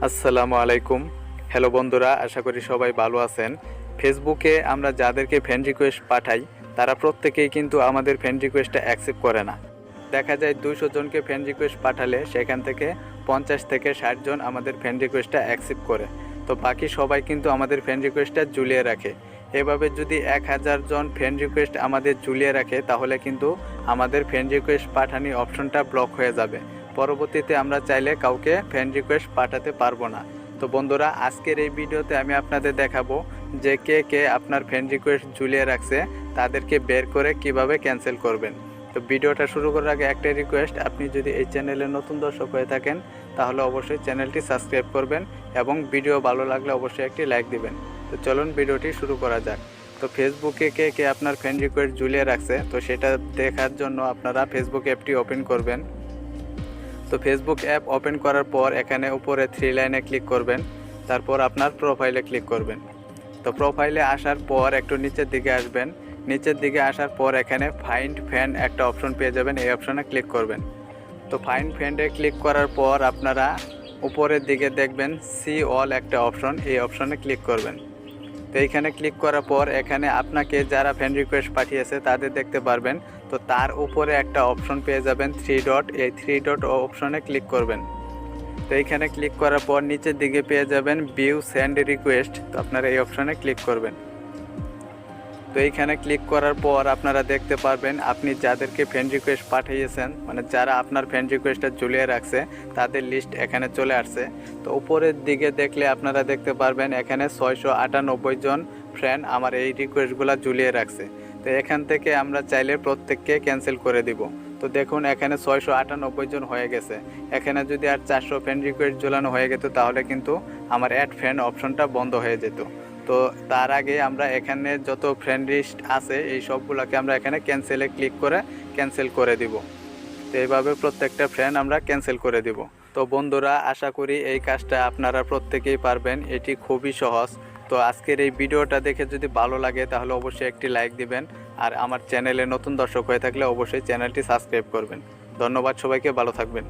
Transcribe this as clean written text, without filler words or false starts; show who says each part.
Speaker 1: আসসালামু আলাইকুম। হ্যালো বন্ধুরা, আশা করি সবাই ভালো আছেন। ফেসবুকে আমরা যাদেরকে ফ্রেন্ড রিকোয়েস্ট পাঠাই তারা প্রত্যেকেই কিন্তু আমাদের ফ্রেন্ড রিকোয়েস্টটা অ্যাকসেপ্ট করে না। দেখা যায় 200 জনকে ফ্রেন্ড রিকোয়েস্ট পাঠালে সেখান থেকে 50 থেকে 60 জন আমাদের ফ্রেন্ড রিকোয়েস্টটা অ্যাকসেপ্ট করে, তো বাকি সবাই কিন্তু আমাদের ফ্রেন্ড রিকোয়েস্টটা ঝুলিয়ে রাখে। এভাবে যদি 1000 জন ফ্রেন্ড রিকোয়েস্ট আমাদের ঝুলিয়ে রাখে তাহলে কিন্তু আমাদের ফ্রেন্ড রিকোয়েস্ট পাঠানোর অপশনটা ব্লক হয়ে যাবে। পরবর্তীতে আমরা চাইলে কাউকে ফ্রেন্ড রিকোয়েস্ট পাঠাতে পারবো না। তো বন্ধুরা, আজকের এই ভিডিওতে আমি আপনাদের দেখাবো যে কে কে আপনার ফ্রেন্ড রিকোয়েস্ট ঝুলিয়ে রাখছে তাদেরকে বের করে কিভাবে ক্যান্সেল করবেন। তো ভিডিওটা শুরু করার আগে একটাই রিকোয়েস্ট, আপনি যদি এই চ্যানেলে নতুন দর্শক হয়ে থাকেন তাহলে অবশ্যই চ্যানেলটি সাবস্ক্রাইব করবেন এবং ভিডিও ভালো লাগলে অবশ্যই একটি লাইক দিবেন। তো চলুন ভিডিওটি শুরু করা যাক। তো ফেসবুকে কে কে আপনার ফ্রেন্ড রিকোয়েস্ট ঝুলিয়ে রাখছে তো সেটা দেখার জন্য আপনারা ফেসবুক অ্যাপটি ওপেন করবেন। তো ফেসবুক অ্যাপ ওপেন করার পর এখানে উপরে 3 লাইনে ক্লিক করবেন, তারপর আপনার প্রোফাইলে ক্লিক করবেন। তো প্রোফাইলে আসার পর একটু নিচের দিকে আসবেন। নিচের দিকে আসার পর এখানে ফাইন্ড ফ্রেন্ড একটা অপশন পেয়ে যাবেন, এই অপশনে ক্লিক করবেন। তো ফাইন্ড ফ্রেন্ডে ক্লিক করার পর আপনারা উপরের দিকে দেখবেন সি অল একটা অপশন, এই অপশনে ক্লিক করবেন। তো এইখানে ক্লিক করার পর এখানে আপনাকে যারা ফ্রেন্ড রিকোয়েস্ট পাঠিয়েছে তাদের দেখতে পারবেন। তো তার উপরে একটা অপশন পেয়ে যাবেন 3 ডট, এই 3 ডট অপশনে ক্লিক করবেন। তো এইখানে ক্লিক করার পর নিচের দিকে পেয়ে যাবেন ভিউ সেন্ড রিকোয়েস্ট, তো আপনারা এই অপশনে ক্লিক করবেন। তো এইখানে ক্লিক করার পর আপনারা দেখতে পারবেন আপনি যাদেরকে ফ্রেন্ড রিকোয়েস্ট পাঠিয়েছেন, মানে যারা আপনার ফ্রেন্ড রিকোয়েস্টটা ঝুলিয়ে রাখছে তাদের লিস্ট এখানে চলে আসছে। তো উপরের দিকে দেখলে আপনারা দেখতে পারবেন এখানে 698 জন ফ্রেন্ড আমার এই রিকোয়েস্টগুলো ঝুলিয়ে রাখছে। তো এখান থেকে আমরা চাইলে প্রত্যেককে ক্যান্সেল করে দিব। তো দেখুন এখানে 698 জন হয়ে গেছে। এখানে যদি আর 400 ফ্রেন্ড রিকোয়েস্ট ঝোলানো হয়ে যেত তাহলে কিন্তু আমার অ্যাড ফ্রেন্ড অপশনটা বন্ধ হয়ে যেত। তো তার আগে আমরা এখানে যত ফ্রেন্ড লিস্ট আছে এই সবগুলোকে আমরা এখানে ক্যান্সেলে ক্লিক করে ক্যান্সেল করে দিব। তো এইভাবে প্রত্যেকটা ফ্রেন্ড আমরা ক্যান্সেল করে দিব। তো বন্ধুরা, আশা করি এই কাজটা আপনারা প্রত্যেকেই পারবেন, এটি খুবই সহজ। তো আজকের এই ভিডিওটা দেখে যদি ভালো লাগে তাহলে অবশ্যই একটি লাইক দিবেন, আর আমার চ্যানেলে নতুন দর্শক হয়ে থাকলে অবশ্যই চ্যানেলটি সাবস্ক্রাইব করবেন। ধন্যবাদ সবাইকে, ভালো থাকবেন।